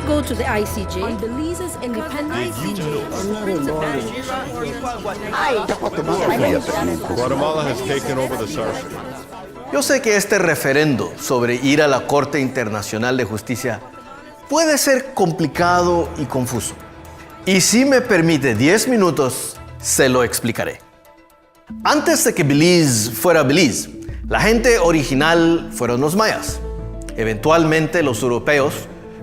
go to the ICJ on Belize's independence? Guatemala has taken over the search. Yo sé que este referendo sobre ir a la Corte Internacional de Justicia puede ser complicado y confuso. Y si me permite 10 minutos, se lo explicaré. Antes de que Belice fuera Belice, la gente original fueron los mayas. Eventualmente los europeos,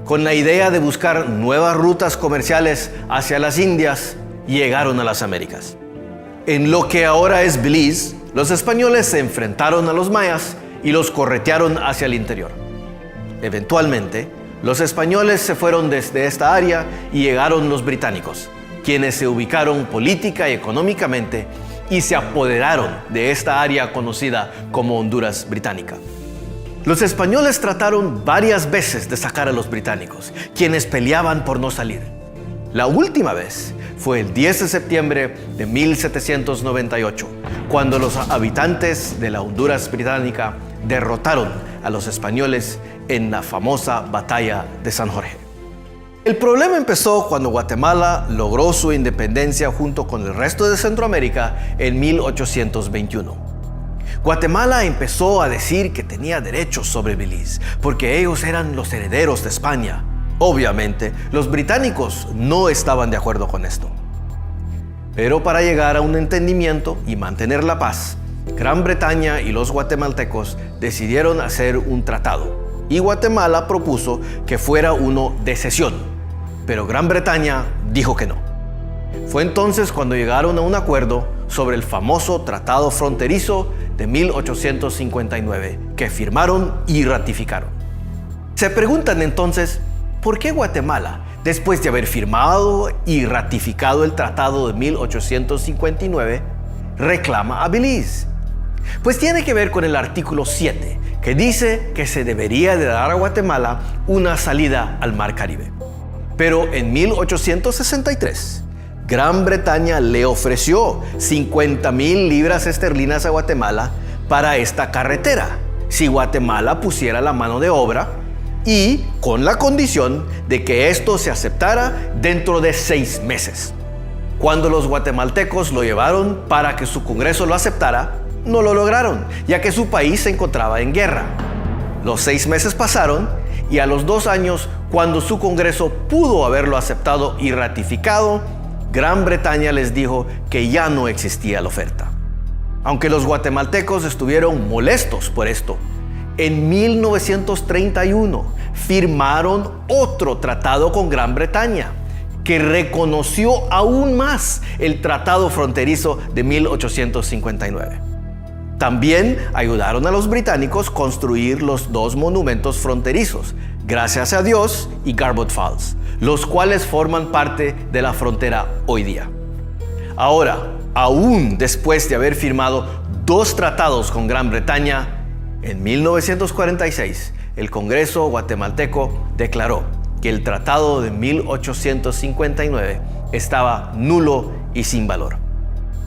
con la idea de buscar nuevas rutas comerciales hacia las Indias, llegaron a las Américas. En lo que ahora es Belice, los españoles se enfrentaron a los mayas y los corretearon hacia el interior. Eventualmente, los españoles se fueron desde esta área y llegaron los británicos, quienes se ubicaron política y económicamente y se apoderaron de esta área conocida como Honduras Británica. Los españoles trataron varias veces de sacar a los británicos, quienes peleaban por no salir. La última vez fue el 10 de septiembre de 1798, cuando los habitantes de la Honduras Británica derrotaron a los españoles en la famosa Batalla de San Jorge. El problema empezó cuando Guatemala logró su independencia junto con el resto de Centroamérica en 1821. Guatemala empezó a decir que tenía derechos sobre Belice, porque ellos eran los herederos de España. Obviamente, los británicos no estaban de acuerdo con esto. Pero para llegar a un entendimiento y mantener la paz, Gran Bretaña y los guatemaltecos decidieron hacer un tratado, y Guatemala propuso que fuera uno de cesión, pero Gran Bretaña dijo que no. Fue entonces cuando llegaron a un acuerdo sobre el famoso Tratado Fronterizo de 1859, que firmaron y ratificaron. Se preguntan entonces, ¿por qué Guatemala, después de haber firmado y ratificado el Tratado de 1859, reclama a Belice? Pues tiene que ver con el artículo 7, que dice que se debería de dar a Guatemala una salida al Mar Caribe. Pero en 1863, Gran Bretaña le ofreció 50,000 libras esterlinas a Guatemala para esta carretera, si Guatemala pusiera la mano de obra y con la condición de que esto se aceptara dentro de 6 meses. Cuando los guatemaltecos lo llevaron para que su Congreso lo aceptara, no lo lograron, ya que su país se encontraba en guerra. Los 6 meses pasaron y a los 2 años, cuando su Congreso pudo haberlo aceptado y ratificado, Gran Bretaña les dijo que ya no existía la oferta. Aunque los guatemaltecos estuvieron molestos por esto, en 1931 firmaron otro tratado con Gran Bretaña, que reconoció aún más el Tratado Fronterizo de 1859. También ayudaron a los británicos a construir los 2 monumentos fronterizos, Gracias a Dios y Garboard Falls, los cuales forman parte de la frontera hoy día. Ahora, aún después de haber firmado 2 tratados con Gran Bretaña, en 1946 el Congreso guatemalteco declaró que el Tratado de 1859 estaba nulo y sin valor.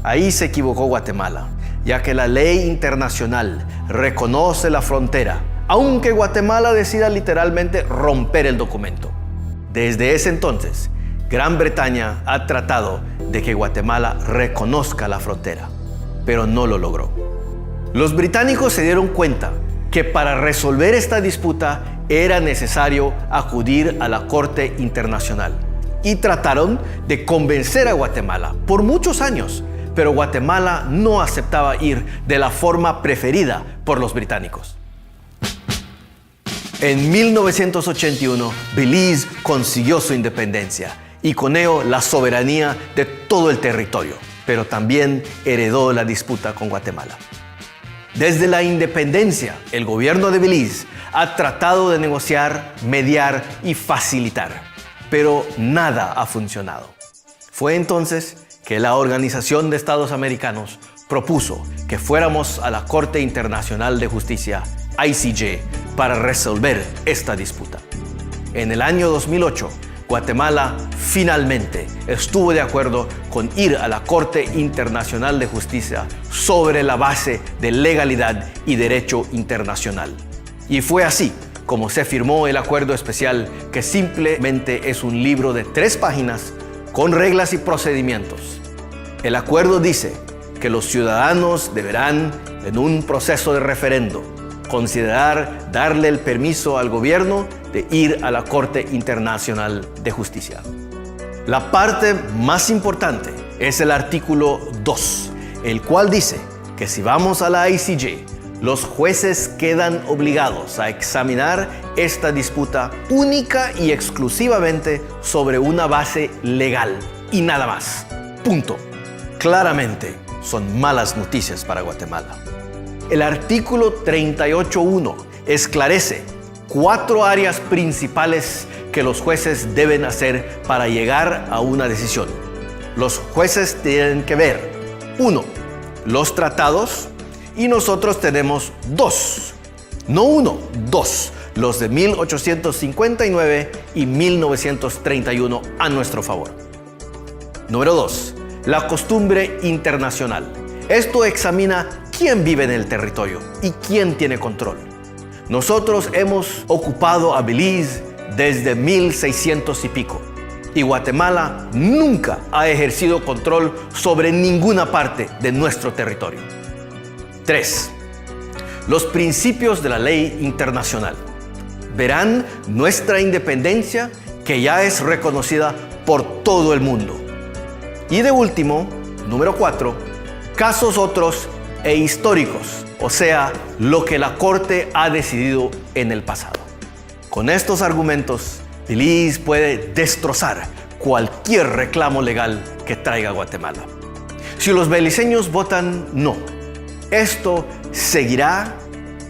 Ahí se equivocó Guatemala, ya que la ley internacional reconoce la frontera, aunque Guatemala decida literalmente romper el documento. Desde ese entonces, Gran Bretaña ha tratado de que Guatemala reconozca la frontera, pero no lo logró. Los británicos se dieron cuenta que para resolver esta disputa era necesario acudir a la Corte Internacional y trataron de convencer a Guatemala por muchos años, pero Guatemala no aceptaba ir de la forma preferida por los británicos. En 1981, Belice consiguió su independencia y con ello la soberanía de todo el territorio, pero también heredó la disputa con Guatemala. Desde la independencia, el gobierno de Belice ha tratado de negociar, mediar y facilitar, pero nada ha funcionado. Fue entonces que la Organización de Estados Americanos propuso que fuéramos a la Corte Internacional de Justicia, ICJ, para resolver esta disputa. En el año 2008, Guatemala finalmente estuvo de acuerdo con ir a la Corte Internacional de Justicia sobre la base de legalidad y derecho internacional. Y fue así como se firmó el acuerdo especial, que simplemente es un libro de 3 páginas con reglas y procedimientos. El acuerdo dice que los ciudadanos deberán, en un proceso de referendo, considerar darle el permiso al gobierno de ir a la Corte Internacional de Justicia. La parte más importante es el artículo 2, el cual dice que si vamos a la ICJ, los jueces quedan obligados a examinar esta disputa única y exclusivamente sobre una base legal y nada más. Punto. Claramente son malas noticias para Guatemala. El artículo 38.1 esclarece 4 áreas principales que los jueces deben hacer para llegar a una decisión. Los jueces tienen que ver 1. Los tratados, y nosotros tenemos 2, no 1, 2, los de 1859 y 1931 a nuestro favor. Número 2, la costumbre internacional. Esto examina quién vive en el territorio y quién tiene control. Nosotros hemos ocupado a Belice desde 1600 y pico, y Guatemala nunca ha ejercido control sobre ninguna parte de nuestro territorio. 3. Los principios de la ley internacional. Verán nuestra independencia, que ya es reconocida por todo el mundo. Y de último, número 4, casos otros e históricos, o sea, lo que la Corte ha decidido en el pasado. Con estos argumentos, Belice puede destrozar cualquier reclamo legal que traiga Guatemala. Si los beliceños votan no, esto seguirá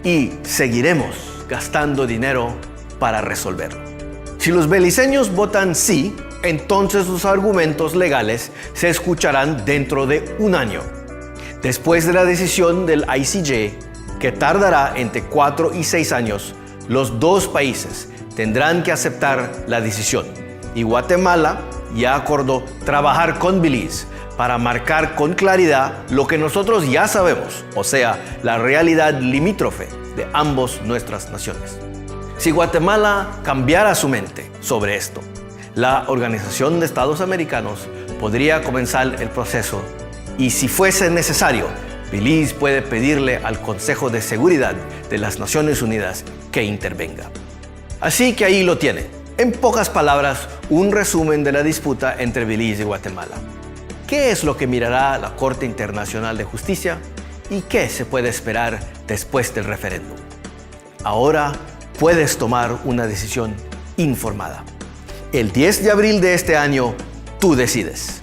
y seguiremos gastando dinero para resolverlo. Si los beliceños votan sí, entonces los argumentos legales se escucharán dentro de 1 año, después de la decisión del ICJ, que tardará entre 4 y 6 años. Los 2 países tendrán que aceptar la decisión, y Guatemala ya acordó trabajar con Belice para marcar con claridad lo que nosotros ya sabemos, o sea, la realidad limítrofe de ambas nuestras naciones. Si Guatemala cambiara su mente sobre esto, la Organización de Estados Americanos podría comenzar el proceso, y si fuese necesario, Belice puede pedirle al Consejo de Seguridad de las Naciones Unidas que intervenga. Así que ahí lo tiene. En pocas palabras, un resumen de la disputa entre Belice y Guatemala. ¿Qué es lo que mirará la Corte Internacional de Justicia y qué se puede esperar después del referéndum? Ahora puedes tomar una decisión informada. El 10 de abril de este año, tú decides.